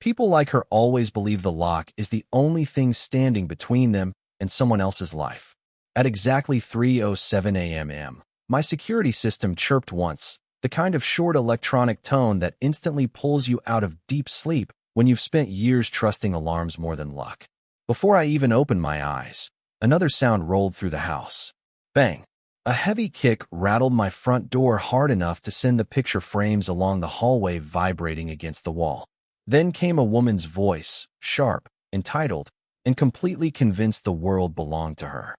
People like her always believe the lock is the only thing standing between them and someone else's life. At exactly 3:07 a.m., my security system chirped once, the kind of short electronic tone that instantly pulls you out of deep sleep when you've spent years trusting alarms more than luck. Before I even opened my eyes, another sound rolled through the house. Bang! A heavy kick rattled my front door hard enough to send the picture frames along the hallway vibrating against the wall. Then came a woman's voice, sharp, entitled, and completely convinced the world belonged to her.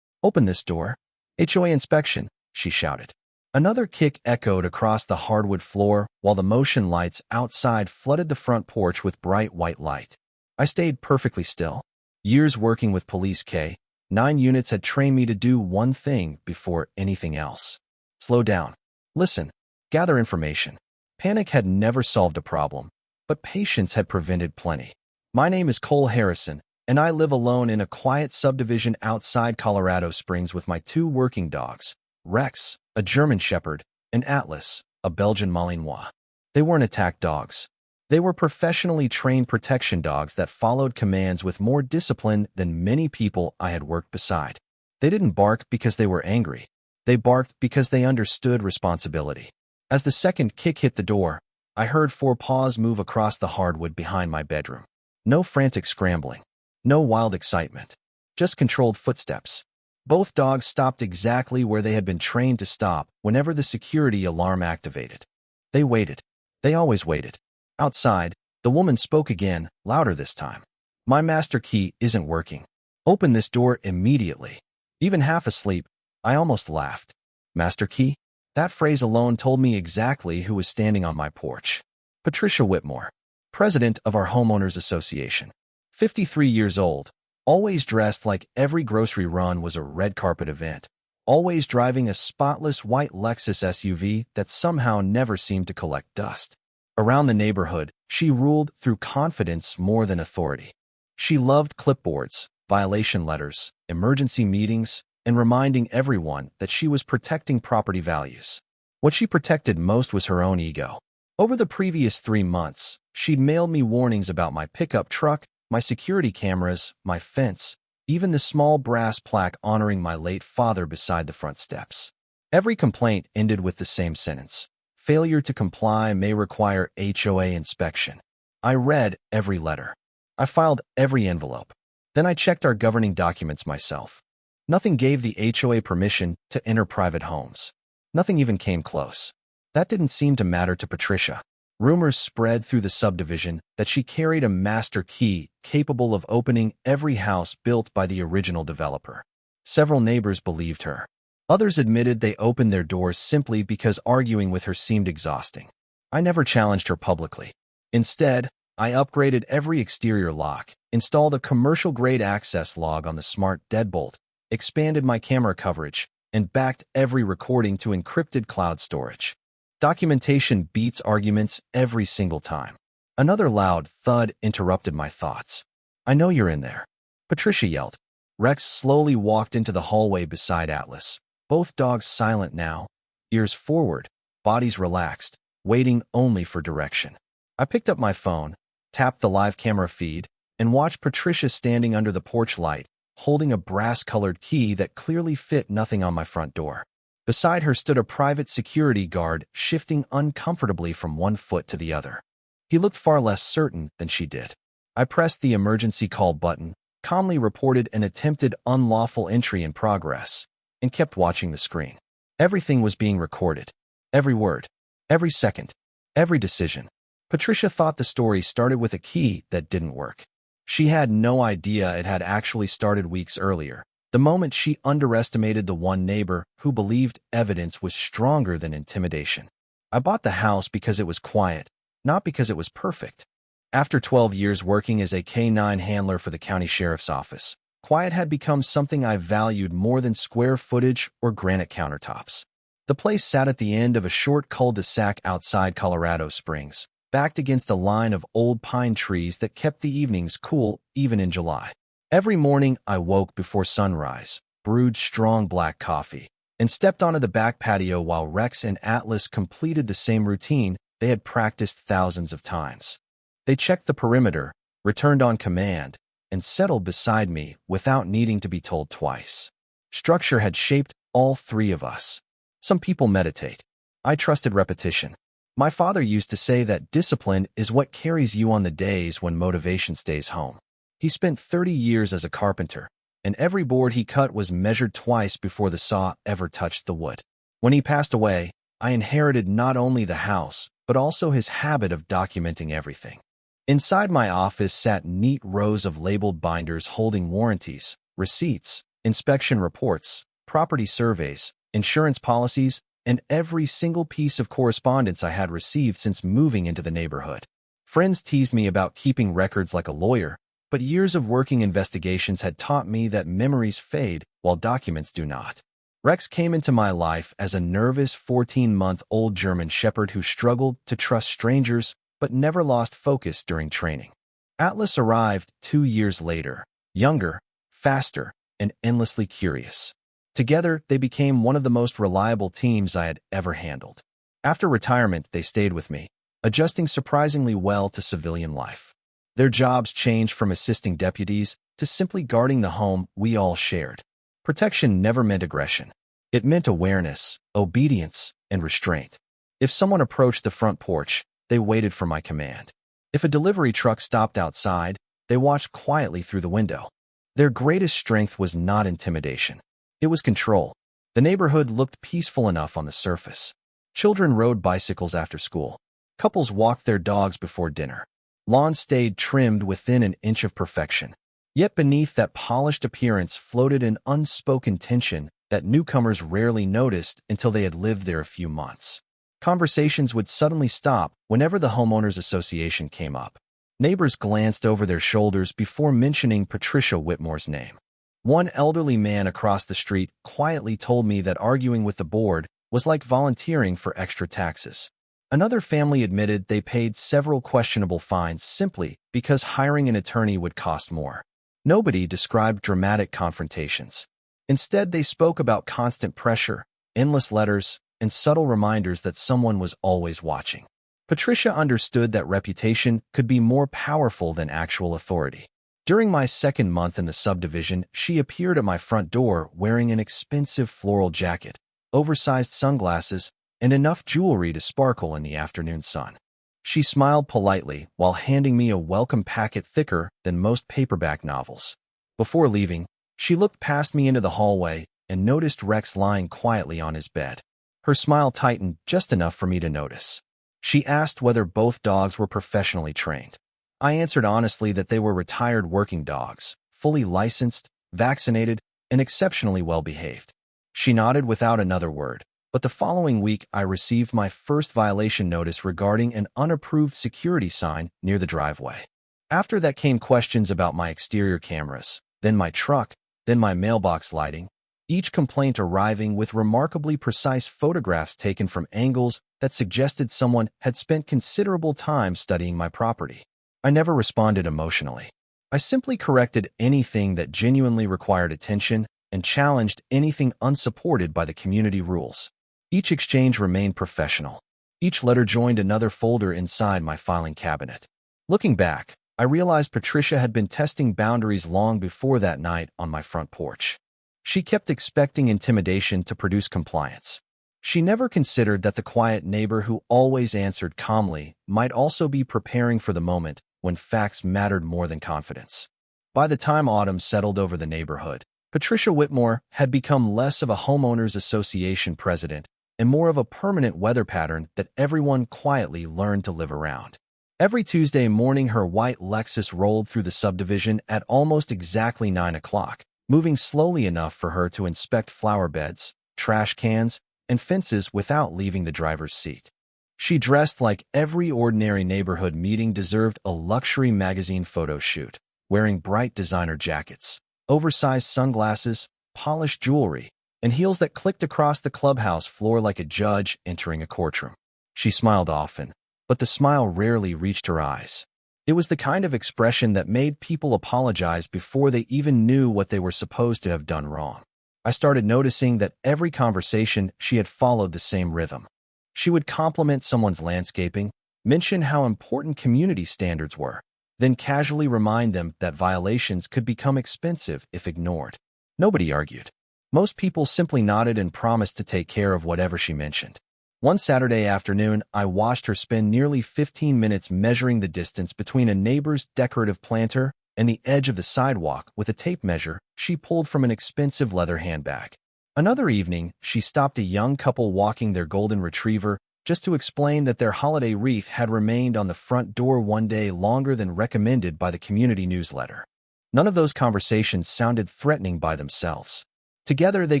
"Open this door. HOA inspection," she shouted. Another kick echoed across the hardwood floor while the motion lights outside flooded the front porch with bright white light. I stayed perfectly still. Years working with police K-9 units had trained me to do one thing before anything else. Slow down. Listen. Gather information. Panic had never solved a problem, but patience had prevented plenty. My name is Cole Harrison, and I live alone in a quiet subdivision outside Colorado Springs with my two working dogs, Rex, a German Shepherd, and Atlas, a Belgian Malinois. They weren't attack dogs. They were professionally trained protection dogs that followed commands with more discipline than many people I had worked beside. They didn't bark because they were angry. They barked because they understood responsibility. As the second kick hit the door, I heard four paws move across the hardwood behind my bedroom. No frantic scrambling. No wild excitement. Just controlled footsteps. Both dogs stopped exactly where they had been trained to stop whenever the security alarm activated. They waited. They always waited. Outside, the woman spoke again, louder this time. "My master key isn't working. Open this door immediately." Even half asleep, I almost laughed. Master key? That phrase alone told me exactly who was standing on my porch. Patricia Whitmore, president of our homeowners association. 53 years old, always dressed like every grocery run was a red carpet event, always driving a spotless white Lexus SUV that somehow never seemed to collect dust. Around the neighborhood, she ruled through confidence more than authority. She loved clipboards, violation letters, emergency meetings, and reminding everyone that she was protecting property values. What she protected most was her own ego. Over the previous 3 months, she'd mailed me warnings about my pickup truck, my security cameras, my fence, even the small brass plaque honoring my late father beside the front steps. Every complaint ended with the same sentence: "Failure to comply may require HOA inspection." I read every letter. I filed every envelope. Then I checked our governing documents myself. Nothing gave the HOA permission to enter private homes. Nothing even came close. That didn't seem to matter to Patricia. Rumors spread through the subdivision that she carried a master key capable of opening every house built by the original developer. Several neighbors believed her. Others admitted they opened their doors simply because arguing with her seemed exhausting. I never challenged her publicly. Instead, I upgraded every exterior lock, installed a commercial-grade access log on the smart deadbolt, expanded my camera coverage, and backed every recording to encrypted cloud storage. Documentation beats arguments every single time. Another loud thud interrupted my thoughts. "I know you're in there," Patricia yelled. Rex slowly walked into the hallway beside Atlas, both dogs silent now, ears forward, bodies relaxed, waiting only for direction. I picked up my phone, tapped the live camera feed, and watched Patricia standing under the porch light, holding a brass-colored key that clearly fit nothing on my front door. Beside her stood a private security guard, shifting uncomfortably from one foot to the other. He looked far less certain than she did. I pressed the emergency call button, calmly reported an attempted unlawful entry in progress, and kept watching the screen. Everything was being recorded. Every word. Every second. Every decision. Patricia thought the story started with a key that didn't work. She had no idea it had actually started weeks earlier, the moment she underestimated the one neighbor who believed evidence was stronger than intimidation. I bought the house because it was quiet, not because it was perfect. After 12 years working as a K-9 handler for the county sheriff's office, quiet had become something I valued more than square footage or granite countertops. The place sat at the end of a short cul-de-sac outside Colorado Springs, backed against a line of old pine trees that kept the evenings cool even in July. Every morning I woke before sunrise, brewed strong black coffee, and stepped onto the back patio while Rex and Atlas completed the same routine they had practiced thousands of times. They checked the perimeter, returned on command, and settled beside me without needing to be told twice. Structure had shaped all three of us. Some people meditate. I trusted repetition. My father used to say that discipline is what carries you on the days when motivation stays home. He spent 30 years as a carpenter, and every board he cut was measured twice before the saw ever touched the wood. When he passed away, I inherited not only the house, but also his habit of documenting everything. Inside my office sat neat rows of labeled binders holding warranties, receipts, inspection reports, property surveys, insurance policies, and every single piece of correspondence I had received since moving into the neighborhood. Friends teased me about keeping records like a lawyer, but years of working investigations had taught me that memories fade while documents do not. Rex came into my life as a nervous 14-month-old German Shepherd who struggled to trust strangers but never lost focus during training. Atlas arrived 2 years later, younger, faster, and endlessly curious. Together, they became one of the most reliable teams I had ever handled. After retirement, they stayed with me, adjusting surprisingly well to civilian life. Their jobs changed from assisting deputies to simply guarding the home we all shared. Protection never meant aggression. It meant awareness, obedience, and restraint. If someone approached the front porch, they waited for my command. If a delivery truck stopped outside, they watched quietly through the window. Their greatest strength was not intimidation. It was control. The neighborhood looked peaceful enough on the surface. Children rode bicycles after school. Couples walked their dogs before dinner. Lawns stayed trimmed within an inch of perfection. Yet beneath that polished appearance floated an unspoken tension that newcomers rarely noticed until they had lived there a few months. Conversations would suddenly stop whenever the homeowners association came up. Neighbors glanced over their shoulders before mentioning Patricia Whitmore's name. One elderly man across the street quietly told me that arguing with the board was like volunteering for extra taxes. Another family admitted they paid several questionable fines simply because hiring an attorney would cost more. Nobody described dramatic confrontations. Instead, they spoke about constant pressure, endless letters, and subtle reminders that someone was always watching. Patricia understood that reputation could be more powerful than actual authority. During my second month in the subdivision, she appeared at my front door wearing an expensive floral jacket, oversized sunglasses, and enough jewelry to sparkle in the afternoon sun. She smiled politely while handing me a welcome packet thicker than most paperback novels. Before leaving, she looked past me into the hallway and noticed Rex lying quietly on his bed. Her smile tightened just enough for me to notice. She asked whether both dogs were professionally trained. I answered honestly that they were retired working dogs, fully licensed, vaccinated, and exceptionally well-behaved. She nodded without another word, but the following week I received my first violation notice regarding an unapproved security sign near the driveway. After that came questions about my exterior cameras, then my truck, then my mailbox lighting, each complaint arriving with remarkably precise photographs taken from angles that suggested someone had spent considerable time studying my property. I never responded emotionally. I simply corrected anything that genuinely required attention and challenged anything unsupported by the community rules. Each exchange remained professional. Each letter joined another folder inside my filing cabinet. Looking back, I realized Patricia had been testing boundaries long before that night on my front porch. She kept expecting intimidation to produce compliance. She never considered that the quiet neighbor who always answered calmly might also be preparing for the moment when facts mattered more than confidence. By the time autumn settled over the neighborhood, Patricia Whitmore had become less of a homeowners association president and more of a permanent weather pattern that everyone quietly learned to live around. Every Tuesday morning, her white Lexus rolled through the subdivision at almost exactly 9 o'clock, moving slowly enough for her to inspect flower beds, trash cans, and fences without leaving the driver's seat. She dressed like every ordinary neighborhood meeting deserved a luxury magazine photo shoot, wearing bright designer jackets, oversized sunglasses, polished jewelry, and heels that clicked across the clubhouse floor like a judge entering a courtroom. She smiled often, but the smile rarely reached her eyes. It was the kind of expression that made people apologize before they even knew what they were supposed to have done wrong. I started noticing that every conversation she had followed the same rhythm. She would compliment someone's landscaping, mention how important community standards were, then casually remind them that violations could become expensive if ignored. Nobody argued. Most people simply nodded and promised to take care of whatever she mentioned. One Saturday afternoon, I watched her spend nearly 15 minutes measuring the distance between a neighbor's decorative planter and the edge of the sidewalk with a tape measure she pulled from an expensive leather handbag. Another evening, she stopped a young couple walking their golden retriever just to explain that their holiday wreath had remained on the front door one day longer than recommended by the community newsletter. None of those conversations sounded threatening by themselves. Together, they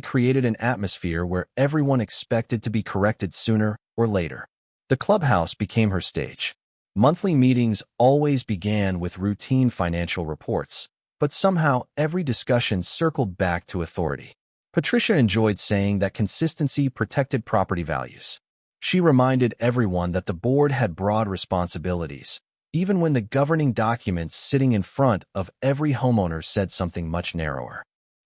created an atmosphere where everyone expected to be corrected sooner or later. The clubhouse became her stage. Monthly meetings always began with routine financial reports, but somehow every discussion circled back to authority. Patricia enjoyed saying that consistency protected property values. She reminded everyone that the board had broad responsibilities, even when the governing documents sitting in front of every homeowner said something much narrower.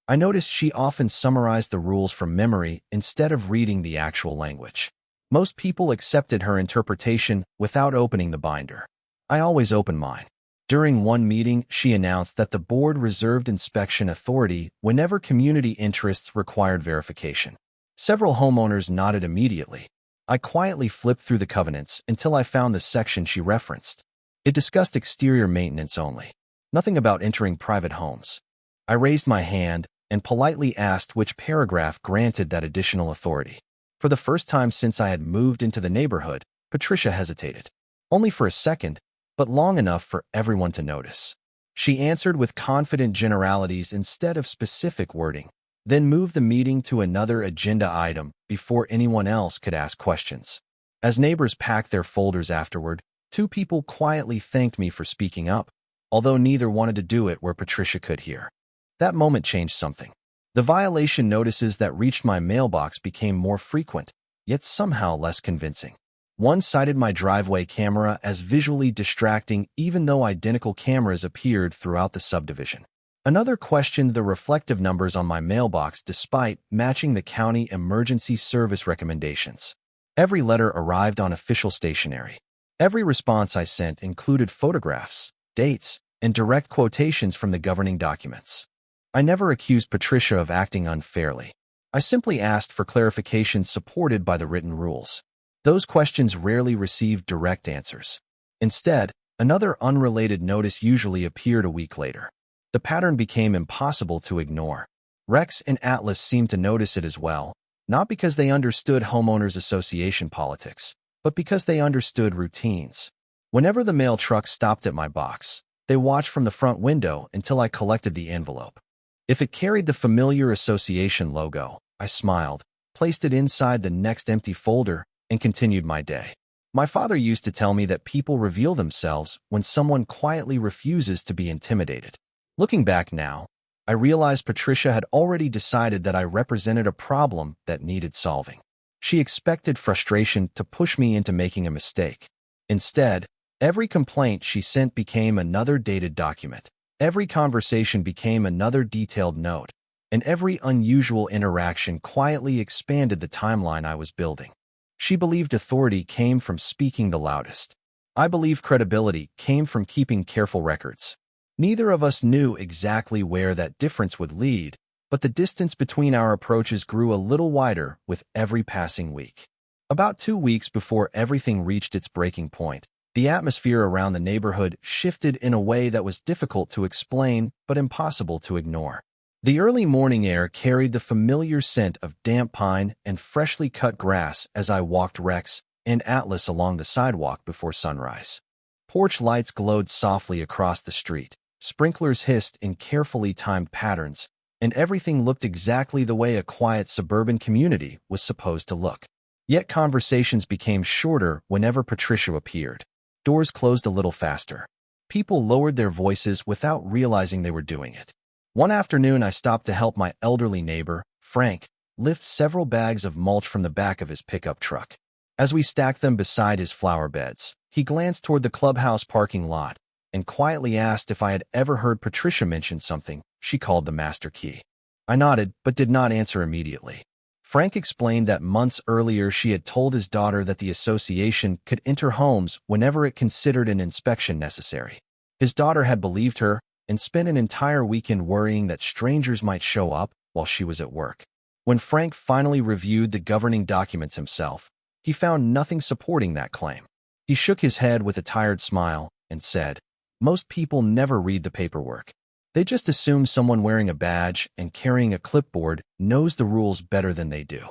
I noticed she often summarized the rules from memory instead of reading the actual language. Most people accepted her interpretation without opening the binder. I always opened mine. During one meeting, she announced that the board reserved inspection authority whenever community interests required verification. Several homeowners nodded immediately. I quietly flipped through the covenants until I found the section she referenced. It discussed exterior maintenance only. Nothing about entering private homes. I raised my hand and politely asked which paragraph granted that additional authority. For the first time since I had moved into the neighborhood, Patricia hesitated. Only for a second, but long enough for everyone to notice. She answered with confident generalities instead of specific wording, then moved the meeting to another agenda item before anyone else could ask questions. As neighbors packed their folders afterward, two people quietly thanked me for speaking up, although neither wanted to do it where Patricia could hear. That moment changed something. The violation notices that reached my mailbox became more frequent, yet somehow less convincing. One cited my driveway camera as visually distracting even though identical cameras appeared throughout the subdivision. Another questioned the reflective numbers on my mailbox despite matching the county emergency service recommendations. Every letter arrived on official stationery. Every response I sent included photographs, dates, and direct quotations from the governing documents. I never accused Patricia of acting unfairly. I simply asked for clarification supported by the written rules. Those questions rarely received direct answers. Instead, another unrelated notice usually appeared a week later. The pattern became impossible to ignore. Rex and Atlas seemed to notice it as well, not because they understood homeowners association politics, but because they understood routines. Whenever the mail truck stopped at my box, they watched from the front window until I collected the envelope. If it carried the familiar association logo, I smiled, placed it inside the next empty folder, and continued my day. My father used to tell me that people reveal themselves when someone quietly refuses to be intimidated. Looking back now, I realized Patricia had already decided that I represented a problem that needed solving. She expected frustration to push me into making a mistake. Instead, every complaint she sent became another dated document. Every conversation became another detailed note, and every unusual interaction quietly expanded the timeline I was building. She believed authority came from speaking the loudest. I believed credibility came from keeping careful records. Neither of us knew exactly where that difference would lead, but the distance between our approaches grew a little wider with every passing week. About 2 weeks before everything reached its breaking point, the atmosphere around the neighborhood shifted in a way that was difficult to explain but impossible to ignore. The early morning air carried the familiar scent of damp pine and freshly cut grass as I walked Rex and Atlas along the sidewalk before sunrise. Porch lights glowed softly across the street, sprinklers hissed in carefully timed patterns, and everything looked exactly the way a quiet suburban community was supposed to look. Yet conversations became shorter whenever Patricia appeared. Doors closed a little faster. People lowered their voices without realizing they were doing it. One afternoon, I stopped to help my elderly neighbor, Frank, lift several bags of mulch from the back of his pickup truck. As we stacked them beside his flower beds, he glanced toward the clubhouse parking lot and quietly asked if I had ever heard Patricia mention something she called the master key. I nodded, but did not answer immediately. Frank explained that months earlier she had told his daughter that the association could enter homes whenever it considered an inspection necessary. His daughter had believed her and spent an entire weekend worrying that strangers might show up while she was at work. When Frank finally reviewed the governing documents himself, he found nothing supporting that claim. He shook his head with a tired smile and said, "Most people never read the paperwork. They just assume someone wearing a badge and carrying a clipboard knows the rules better than they do."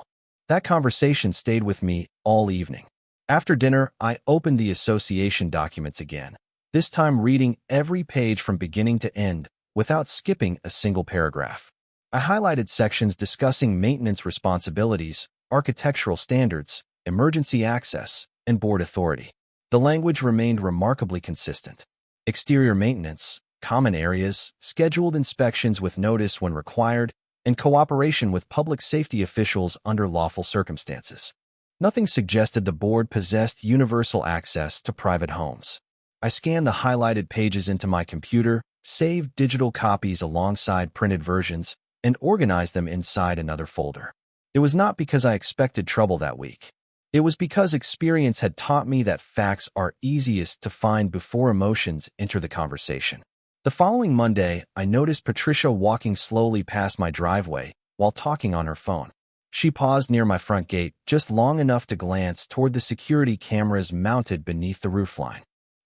That conversation stayed with me all evening. After dinner, I opened the association documents again, this time reading every page from beginning to end without skipping a single paragraph. I highlighted sections discussing maintenance responsibilities, architectural standards, emergency access, and board authority. The language remained remarkably consistent. Exterior maintenance, common areas, scheduled inspections with notice when required, and cooperation with public safety officials under lawful circumstances. Nothing suggested the board possessed universal access to private homes. I scanned the highlighted pages into my computer, saved digital copies alongside printed versions, and organized them inside another folder. It was not because I expected trouble that week. It was because experience had taught me that facts are easiest to find before emotions enter the conversation. The following Monday, I noticed Patricia walking slowly past my driveway while talking on her phone. She paused near my front gate just long enough to glance toward the security cameras mounted beneath the roofline.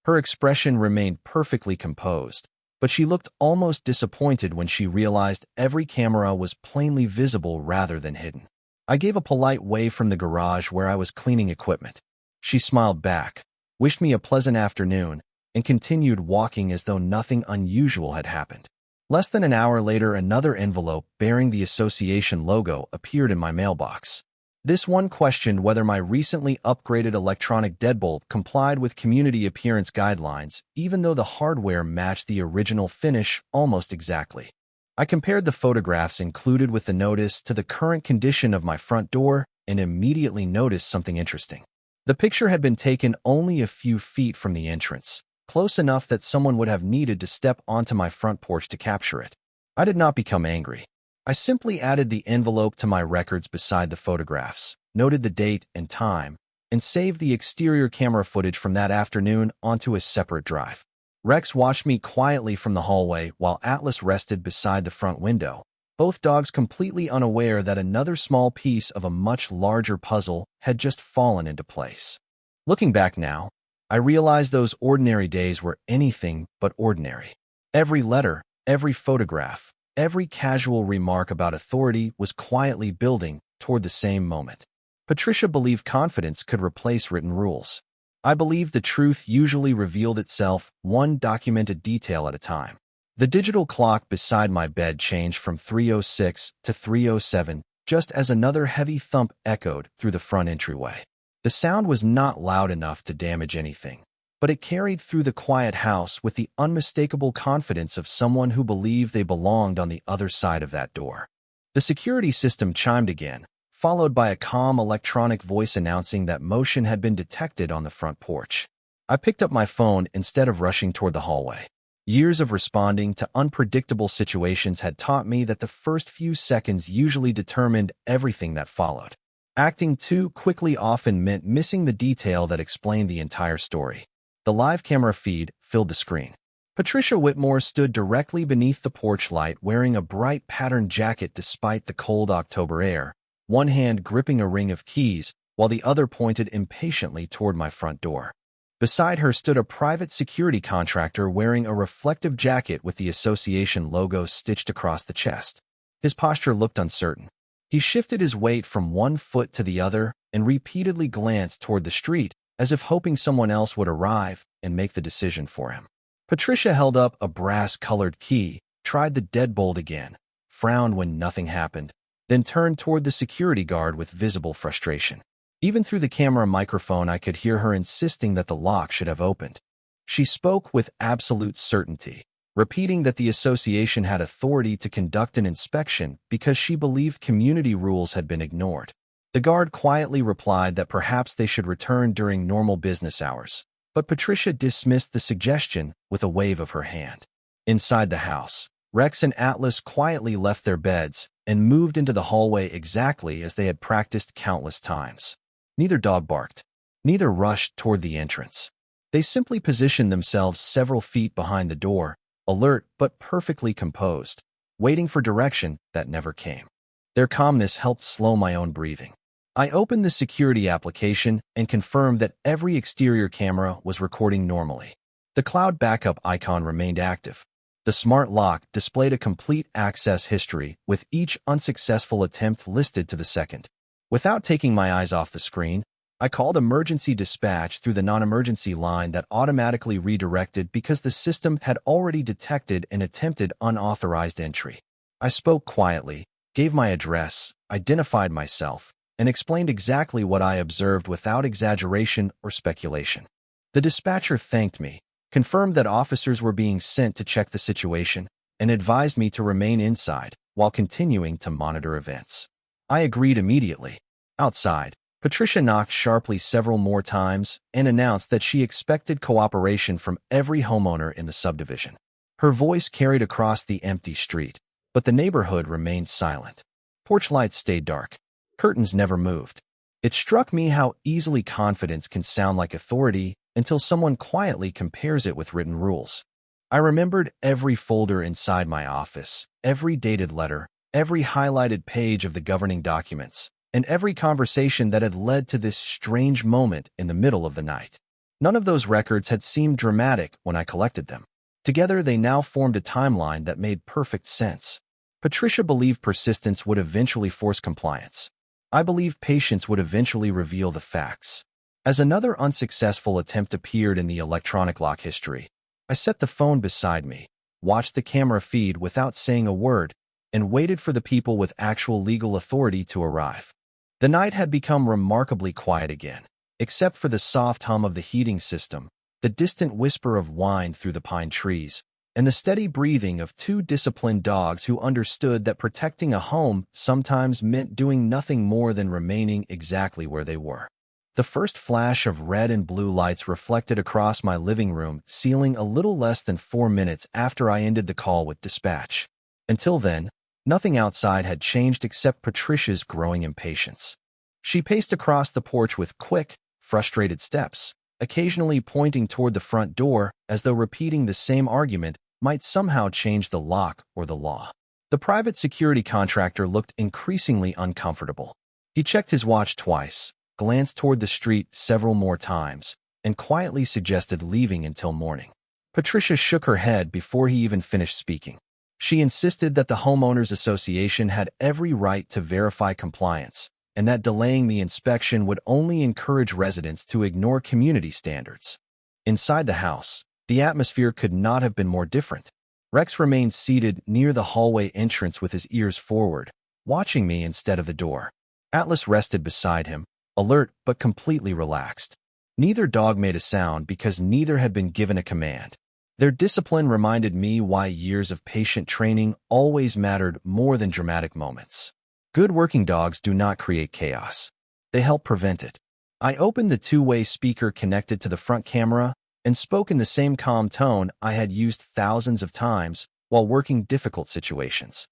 Her expression remained perfectly composed, but she looked almost disappointed when she realized every camera was plainly visible rather than hidden. I gave a polite wave from the garage where I was cleaning equipment. She smiled back, wished me a pleasant afternoon, and continued walking as though nothing unusual had happened. Less than an hour later, another envelope bearing the association logo appeared in my mailbox. This one questioned whether my recently upgraded electronic deadbolt complied with community appearance guidelines, even though the hardware matched the original finish almost exactly. I compared the photographs included with the notice to the current condition of my front door and immediately noticed something interesting. The picture had been taken only a few feet from the entrance, close enough that someone would have needed to step onto my front porch to capture it. I did not become angry. I simply added the envelope to my records beside the photographs, noted the date and time, and saved the exterior camera footage from that afternoon onto a separate drive. Rex watched me quietly from the hallway while Atlas rested beside the front window, both dogs completely unaware that another small piece of a much larger puzzle had just fallen into place. Looking back now, I realized those ordinary days were anything but ordinary. Every letter, every photograph, every casual remark about authority was quietly building toward the same moment. Patricia believed confidence could replace written rules. I believed the truth usually revealed itself one documented detail at a time. The digital clock beside my bed changed from 3:06 to 3:07 just as another heavy thump echoed through the front entryway. The sound was not loud enough to damage anything, but it carried through the quiet house with the unmistakable confidence of someone who believed they belonged on the other side of that door. The security system chimed again, followed by a calm electronic voice announcing that motion had been detected on the front porch. I picked up my phone instead of rushing toward the hallway. Years of responding to unpredictable situations had taught me that the first few seconds usually determined everything that followed. Acting too quickly often meant missing the detail that explained the entire story. The live camera feed filled the screen. Patricia Whitmore stood directly beneath the porch light wearing a bright patterned jacket despite the cold October air, one hand gripping a ring of keys while the other pointed impatiently toward my front door. Beside her stood a private security contractor wearing a reflective jacket with the association logo stitched across the chest. His posture looked uncertain. He shifted his weight from one foot to the other and repeatedly glanced toward the street, as if hoping someone else would arrive and make the decision for him. Patricia held up a brass-colored key, tried the deadbolt again, frowned when nothing happened, then turned toward the security guard with visible frustration. Even through the camera microphone, I could hear her insisting that the lock should have opened. She spoke with absolute certainty, repeating that the association had authority to conduct an inspection because she believed community rules had been ignored. The guard quietly replied that perhaps they should return during normal business hours, but Patricia dismissed the suggestion with a wave of her hand. Inside the house, Rex and Atlas quietly left their beds, and moved into the hallway exactly as they had practiced countless times. Neither dog barked. Neither rushed toward the entrance. They simply positioned themselves several feet behind the door, alert but perfectly composed, waiting for direction that never came. Their calmness helped slow my own breathing. I opened the security application and confirmed that every exterior camera was recording normally. The cloud backup icon remained active. The smart lock displayed a complete access history with each unsuccessful attempt listed to the second. Without taking my eyes off the screen, I called emergency dispatch through the non-emergency line that automatically redirected because the system had already detected an attempted unauthorized entry. I spoke quietly, gave my address, identified myself, and explained exactly what I observed without exaggeration or speculation. The dispatcher thanked me, confirmed that officers were being sent to check the situation, and advised me to remain inside while continuing to monitor events. I agreed immediately. Outside, Patricia knocked sharply several more times and announced that she expected cooperation from every homeowner in the subdivision. Her voice carried across the empty street, but the neighborhood remained silent. Porch lights stayed dark. Curtains never moved. It struck me how easily confidence can sound like authority until someone quietly compares it with written rules. I remembered every folder inside my office, every dated letter, every highlighted page of the governing documents, and every conversation that had led to this strange moment in the middle of the night. None of those records had seemed dramatic when I collected them. Together, they now formed a timeline that made perfect sense. Patricia believed persistence would eventually force compliance. I believed patience would eventually reveal the facts. As another unsuccessful attempt appeared in the electronic lock history, I set the phone beside me, watched the camera feed without saying a word, and waited for the people with actual legal authority to arrive. The night had become remarkably quiet again, except for the soft hum of the heating system, the distant whisper of wind through the pine trees, and the steady breathing of two disciplined dogs who understood that protecting a home sometimes meant doing nothing more than remaining exactly where they were. The first flash of red and blue lights reflected across my living room ceiling a little less than 4 minutes after I ended the call with dispatch. Until then, nothing outside had changed except Patricia's growing impatience. She paced across the porch with quick, frustrated steps, occasionally pointing toward the front door as though repeating the same argument might somehow change the lock or the law. The private security contractor looked increasingly uncomfortable. He checked his watch twice, glanced toward the street several more times, and quietly suggested leaving until morning. Patricia shook her head before he even finished speaking. She insisted that the homeowners association had every right to verify compliance, and that delaying the inspection would only encourage residents to ignore community standards. Inside the house, the atmosphere could not have been more different. Rex remained seated near the hallway entrance with his ears forward, watching me instead of the door. Atlas rested beside him, alert but completely relaxed. Neither dog made a sound because neither had been given a command. Their discipline reminded me why years of patient training always mattered more than dramatic moments. Good working dogs do not create chaos. They help prevent it. I opened the two-way speaker connected to the front camera and spoke in the same calm tone I had used thousands of times while working difficult situations.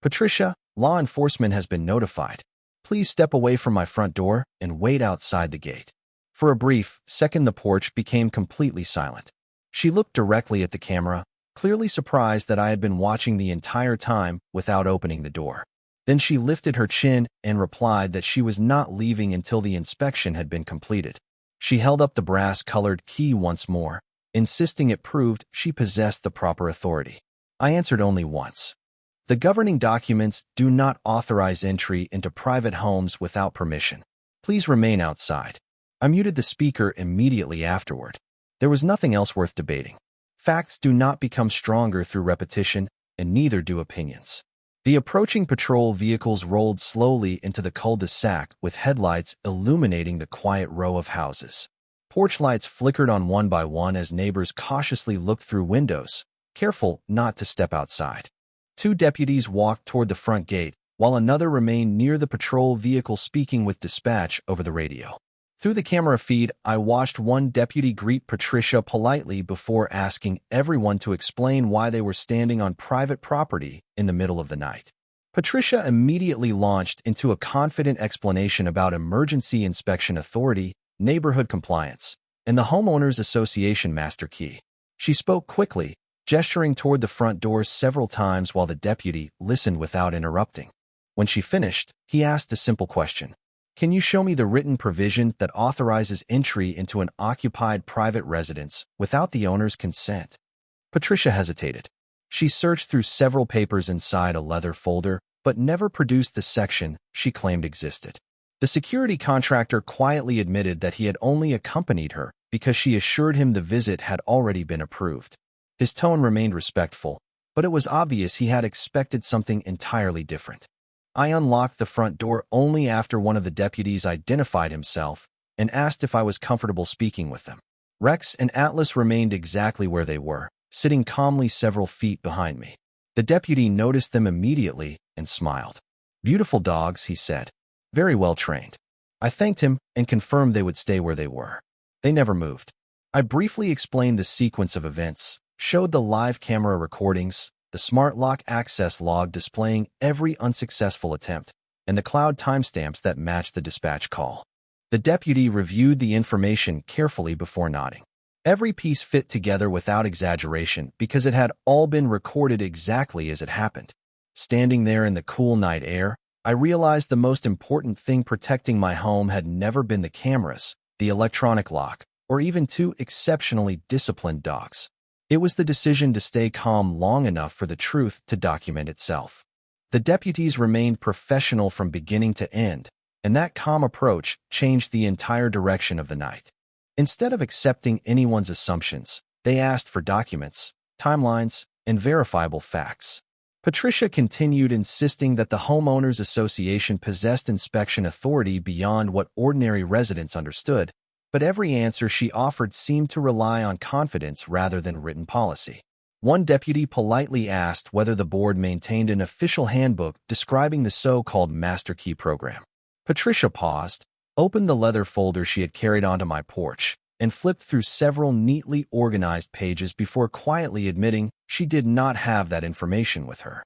Patricia, law enforcement has been notified. Please step away from my front door and wait outside the gate. For a brief second, the porch became completely silent. She looked directly at the camera, clearly surprised that I had been watching the entire time without opening the door. Then she lifted her chin and replied that she was not leaving until the inspection had been completed. She held up the brass-colored key once more, insisting it proved she possessed the proper authority. I answered only once. The governing documents do not authorize entry into private homes without permission. Please remain outside. I muted the speaker immediately afterward. There was nothing else worth debating. Facts do not become stronger through repetition, and neither do opinions. The approaching patrol vehicles rolled slowly into the cul-de-sac with headlights illuminating the quiet row of houses. Porch lights flickered on one by one as neighbors cautiously looked through windows, careful not to step outside. 2 deputies walked toward the front gate, while another remained near the patrol vehicle speaking with dispatch over the radio. Through the camera feed, I watched one deputy greet Patricia politely before asking everyone to explain why they were standing on private property in the middle of the night. Patricia immediately launched into a confident explanation about emergency inspection authority, neighborhood compliance, and the homeowners association master key. She spoke quickly, gesturing toward the front door several times while the deputy listened without interrupting. When she finished, he asked a simple question. Can you show me the written provision that authorizes entry into an occupied private residence without the owner's consent? Patricia hesitated. She searched through several papers inside a leather folder, but never produced the section she claimed existed. The security contractor quietly admitted that he had only accompanied her because she assured him the visit had already been approved. His tone remained respectful, but it was obvious he had expected something entirely different. I unlocked the front door only after one of the deputies identified himself and asked if I was comfortable speaking with them. Rex and Atlas remained exactly where they were, sitting calmly several feet behind me. The deputy noticed them immediately and smiled. Beautiful dogs, he said. Very well trained. I thanked him and confirmed they would stay where they were. They never moved. I briefly explained the sequence of events, showed the live camera recordings, the smart lock access log displaying every unsuccessful attempt, and the cloud timestamps that matched the dispatch call. The deputy reviewed the information carefully before nodding. Every piece fit together without exaggeration because it had all been recorded exactly as it happened. Standing there in the cool night air, I realized the most important thing protecting my home had never been the cameras, the electronic lock, or even two exceptionally disciplined dogs. It was the decision to stay calm long enough for the truth to document itself. The deputies remained professional from beginning to end, and that calm approach changed the entire direction of the night. Instead of accepting anyone's assumptions, they asked for documents, timelines, and verifiable facts. Patricia continued insisting that the homeowners association possessed inspection authority beyond what ordinary residents understood, but every answer she offered seemed to rely on confidence rather than written policy. One deputy politely asked whether the board maintained an official handbook describing the so-called master key program. Patricia paused, opened the leather folder she had carried onto my porch, and flipped through several neatly organized pages before quietly admitting she did not have that information with her.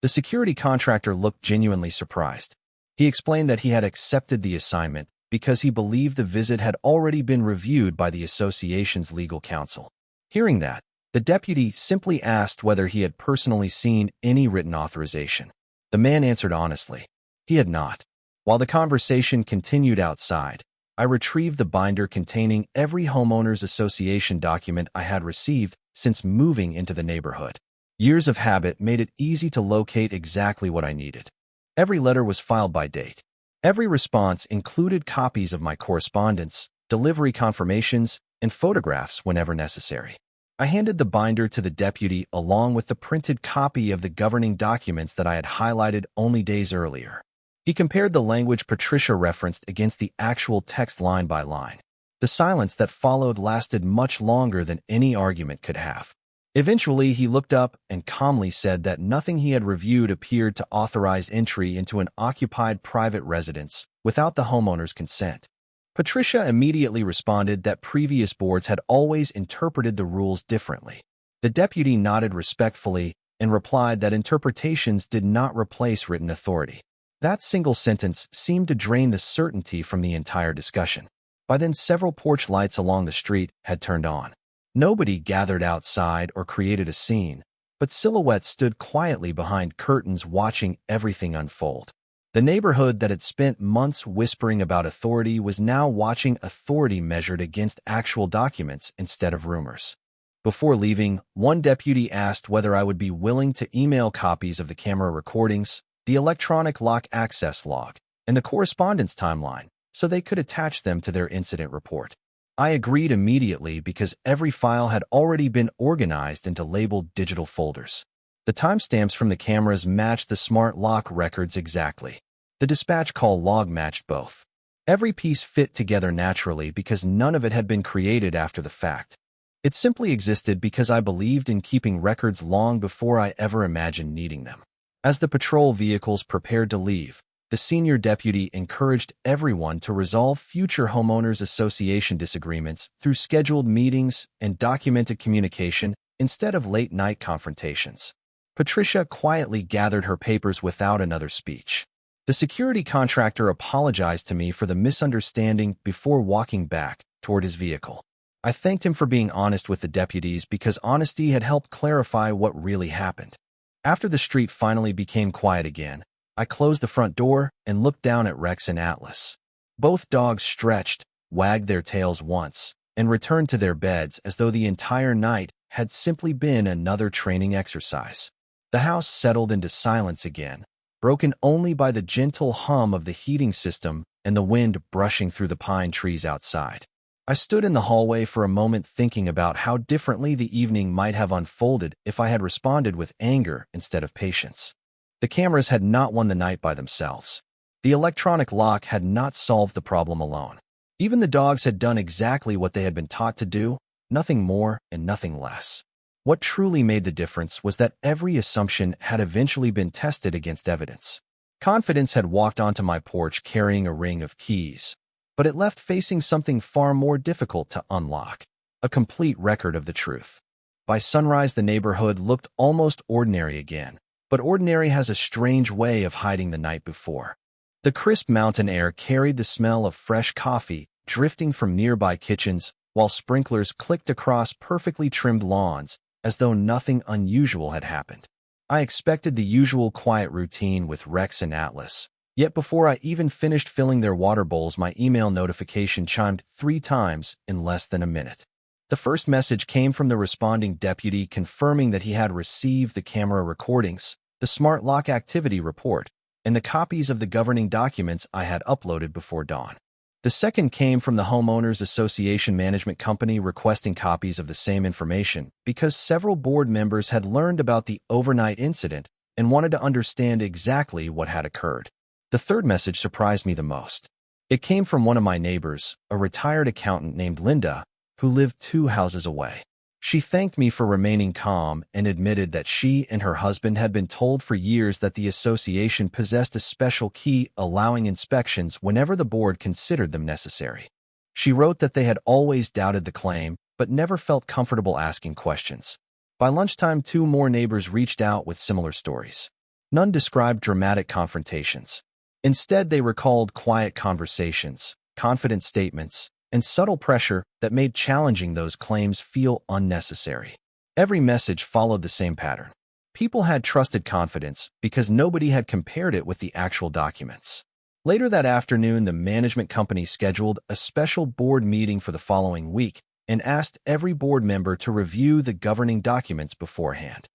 The security contractor looked genuinely surprised. He explained that he had accepted the assignment because he believed the visit had already been reviewed by the association's legal counsel. Hearing that, the deputy simply asked whether he had personally seen any written authorization. The man answered honestly. He had not. While the conversation continued outside, I retrieved the binder containing every homeowners association document I had received since moving into the neighborhood. Years of habit made it easy to locate exactly what I needed. Every letter was filed by date. Every response included copies of my correspondence, delivery confirmations, and photographs whenever necessary. I handed the binder to the deputy along with the printed copy of the governing documents that I had highlighted only days earlier. He compared the language Patricia referenced against the actual text line by line. The silence that followed lasted much longer than any argument could have. Eventually, he looked up and calmly said that nothing he had reviewed appeared to authorize entry into an occupied private residence without the homeowner's consent. Patricia immediately responded that previous boards had always interpreted the rules differently. The deputy nodded respectfully and replied that interpretations did not replace written authority. That single sentence seemed to drain the certainty from the entire discussion. By then, several porch lights along the street had turned on. Nobody gathered outside or created a scene, but silhouettes stood quietly behind curtains watching everything unfold. The neighborhood that had spent months whispering about authority was now watching authority measured against actual documents instead of rumors. Before leaving, one deputy asked whether I would be willing to email copies of the camera recordings, the electronic lock access log, and the correspondence timeline, so they could attach them to their incident report. I agreed immediately because every file had already been organized into labeled digital folders. The timestamps from the cameras matched the smart lock records exactly. The dispatch call log matched both. Every piece fit together naturally because none of it had been created after the fact. It simply existed because I believed in keeping records long before I ever imagined needing them. As the patrol vehicles prepared to leave, the senior deputy encouraged everyone to resolve future homeowners association disagreements through scheduled meetings and documented communication instead of late-night confrontations. Patricia quietly gathered her papers without another speech. The security contractor apologized to me for the misunderstanding before walking back toward his vehicle. I thanked him for being honest with the deputies because honesty had helped clarify what really happened. After the street finally became quiet again, I closed the front door and looked down at Rex and Atlas. Both dogs stretched, wagged their tails once, and returned to their beds as though the entire night had simply been another training exercise. The house settled into silence again, broken only by the gentle hum of the heating system and the wind brushing through the pine trees outside. I stood in the hallway for a moment thinking about how differently the evening might have unfolded if I had responded with anger instead of patience. The cameras had not won the night by themselves. The electronic lock had not solved the problem alone. Even the dogs had done exactly what they had been taught to do, nothing more and nothing less. What truly made the difference was that every assumption had eventually been tested against evidence. Confidence had walked onto my porch carrying a ring of keys, but it left facing something far more difficult to unlock, a complete record of the truth. By sunrise, the neighborhood looked almost ordinary again, but ordinary has a strange way of hiding the night before. The crisp mountain air carried the smell of fresh coffee drifting from nearby kitchens, while sprinklers clicked across perfectly trimmed lawns, as though nothing unusual had happened. I expected the usual quiet routine with Rex and Atlas, yet before I even finished filling their water bowls, my email notification chimed 3 times in less than a minute. The first message came from the responding deputy confirming that he had received the camera recordings, the smart lock activity report, and the copies of the governing documents I had uploaded before dawn. The second came from the Homeowners Association Management Company requesting copies of the same information because several board members had learned about the overnight incident and wanted to understand exactly what had occurred. The third message surprised me the most. It came from one of my neighbors, a retired accountant named Linda, who lived 2 houses away. She thanked me for remaining calm and admitted that she and her husband had been told for years that the association possessed a special key allowing inspections whenever the board considered them necessary. She wrote that they had always doubted the claim, but never felt comfortable asking questions. By lunchtime, 2 more neighbors reached out with similar stories. None described dramatic confrontations. Instead, they recalled quiet conversations, confident statements, and subtle pressure that made challenging those claims feel unnecessary. Every message followed the same pattern. People had trusted confidence because nobody had compared it with the actual documents. Later that afternoon, the management company scheduled a special board meeting for the following week and asked every board member to review the governing documents beforehand.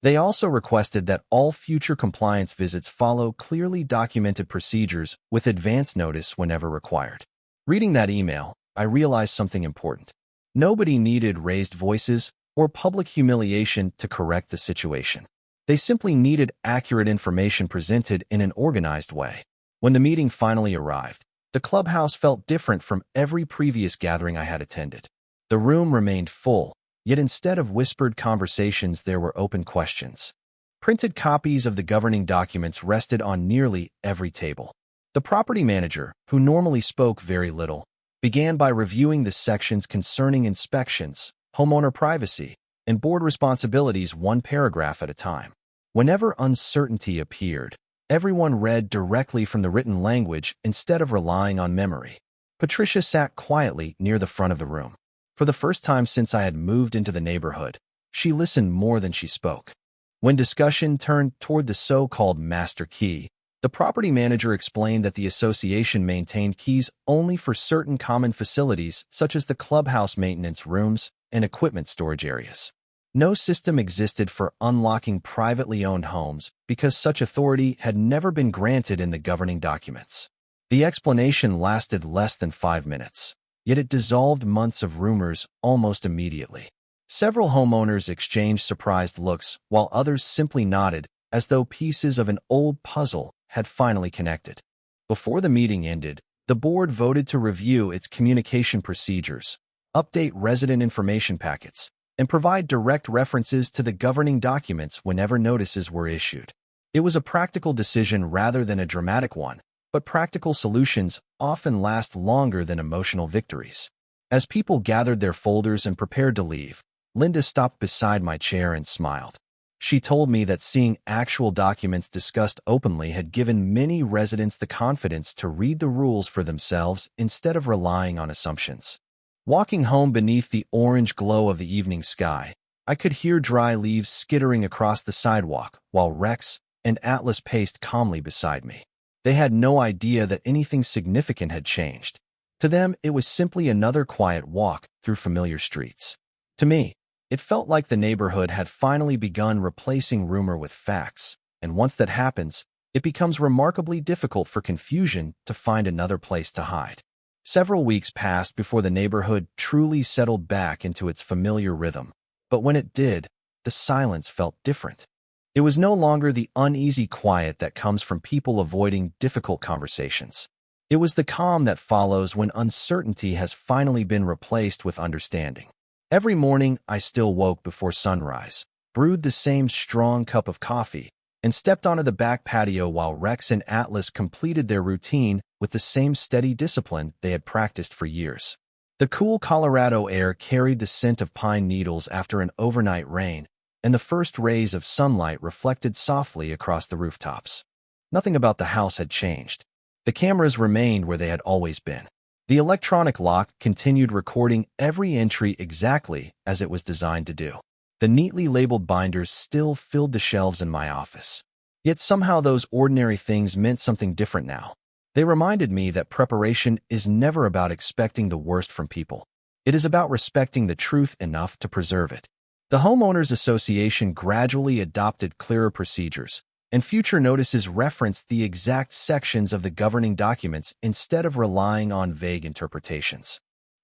They also requested that all future compliance visits follow clearly documented procedures with advance notice whenever required. Reading that email, I realized something important. Nobody needed raised voices or public humiliation to correct the situation. They simply needed accurate information presented in an organized way. When the meeting finally arrived, the clubhouse felt different from every previous gathering I had attended. The room remained full, yet instead of whispered conversations, there were open questions. Printed copies of the governing documents rested on nearly every table. The property manager, who normally spoke very little, began by reviewing the sections concerning inspections, homeowner privacy, and board responsibilities 1 paragraph at a time. Whenever uncertainty appeared, everyone read directly from the written language instead of relying on memory. Patricia sat quietly near the front of the room. For the first time since I had moved into the neighborhood, she listened more than she spoke. When discussion turned toward the so-called master key, the property manager explained that the association maintained keys only for certain common facilities such as the clubhouse maintenance rooms and equipment storage areas. No system existed for unlocking privately owned homes because such authority had never been granted in the governing documents. The explanation lasted less than 5 minutes, yet it dissolved months of rumors almost immediately. Several homeowners exchanged surprised looks while others simply nodded as though pieces of an old puzzle had finally connected. Before the meeting ended, the board voted to review its communication procedures, update resident information packets, and provide direct references to the governing documents whenever notices were issued. It was a practical decision rather than a dramatic one, but practical solutions often last longer than emotional victories. As people gathered their folders and prepared to leave, Linda stopped beside my chair and smiled. She told me that seeing actual documents discussed openly had given many residents the confidence to read the rules for themselves instead of relying on assumptions. Walking home beneath the orange glow of the evening sky, I could hear dry leaves skittering across the sidewalk while Rex and Atlas paced calmly beside me. They had no idea that anything significant had changed. To them, it was simply another quiet walk through familiar streets. To me, it felt like the neighborhood had finally begun replacing rumor with facts, and once that happens, it becomes remarkably difficult for confusion to find another place to hide. Several weeks passed before the neighborhood truly settled back into its familiar rhythm, but when it did, the silence felt different. It was no longer the uneasy quiet that comes from people avoiding difficult conversations. It was the calm that follows when uncertainty has finally been replaced with understanding. Every morning, I still woke before sunrise, brewed the same strong cup of coffee, and stepped onto the back patio while Rex and Atlas completed their routine with the same steady discipline they had practiced for years. The cool Colorado air carried the scent of pine needles after an overnight rain, and the first rays of sunlight reflected softly across the rooftops. Nothing about the house had changed. The cameras remained where they had always been. The electronic lock continued recording every entry exactly as it was designed to do. The neatly labeled binders still filled the shelves in my office. Yet somehow those ordinary things meant something different now. They reminded me that preparation is never about expecting the worst from people. It is about respecting the truth enough to preserve it. The Homeowners Association gradually adopted clearer procedures, and future notices referenced the exact sections of the governing documents instead of relying on vague interpretations.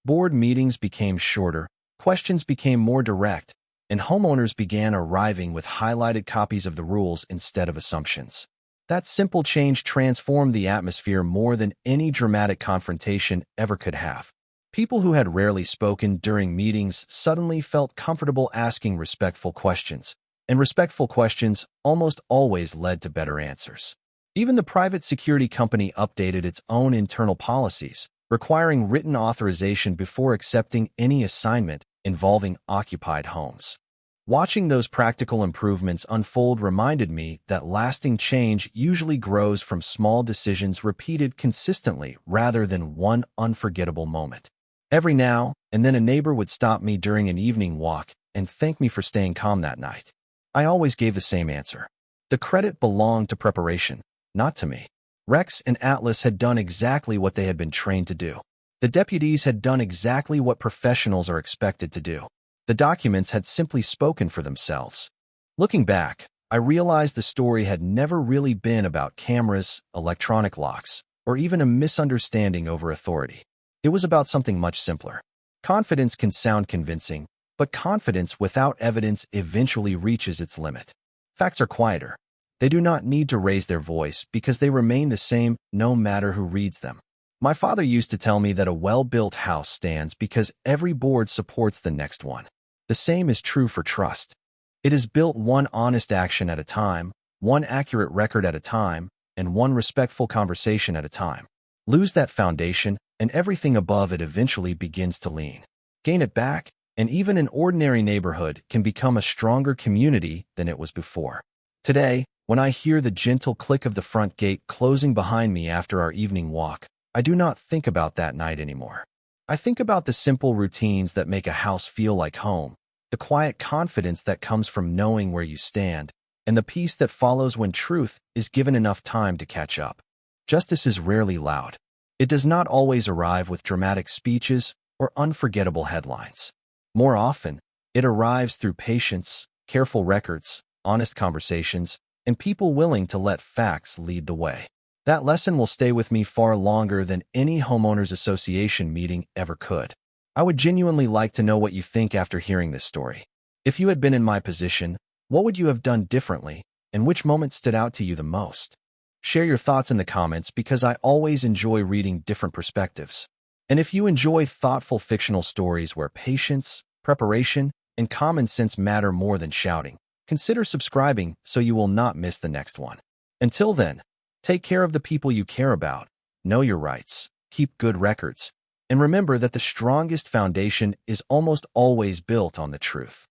Board meetings became shorter, questions became more direct, and homeowners began arriving with highlighted copies of the rules instead of assumptions. That simple change transformed the atmosphere more than any dramatic confrontation ever could have. People who had rarely spoken during meetings suddenly felt comfortable asking respectful questions, and respectful questions almost always led to better answers. Even the private security company updated its own internal policies, requiring written authorization before accepting any assignment involving occupied homes. Watching those practical improvements unfold reminded me that lasting change usually grows from small decisions repeated consistently rather than one unforgettable moment. Every now and then a neighbor would stop me during an evening walk and thank me for staying calm that night. I always gave the same answer. The credit belonged to preparation, not to me. Rex and Atlas had done exactly what they had been trained to do. The deputies had done exactly what professionals are expected to do. The documents had simply spoken for themselves. Looking back, I realized the story had never really been about cameras, electronic locks, or even a misunderstanding over authority. It was about something much simpler. Confidence can sound convincing, but confidence without evidence eventually reaches its limit. Facts are quieter. They do not need to raise their voice because they remain the same no matter who reads them. My father used to tell me that a well-built house stands because every board supports the next one. The same is true for trust. It is built one honest action at a time, one accurate record at a time, and one respectful conversation at a time. Lose that foundation, and everything above it eventually begins to lean. Gain it back, and even an ordinary neighborhood can become a stronger community than it was before. Today, when I hear the gentle click of the front gate closing behind me after our evening walk, I do not think about that night anymore. I think about the simple routines that make a house feel like home, the quiet confidence that comes from knowing where you stand, and the peace that follows when truth is given enough time to catch up. Justice is rarely loud. It does not always arrive with dramatic speeches or unforgettable headlines. More often, it arrives through patience, careful records, honest conversations, and people willing to let facts lead the way. That lesson will stay with me far longer than any homeowners association meeting ever could. I would genuinely like to know what you think after hearing this story. If you had been in my position, what would you have done differently, and which moment stood out to you the most? Share your thoughts in the comments because I always enjoy reading different perspectives. And if you enjoy thoughtful fictional stories where patience, preparation, and common sense matter more than shouting, consider subscribing so you will not miss the next one. Until then, take care of the people you care about, know your rights, keep good records, and remember that the strongest foundation is almost always built on the truth.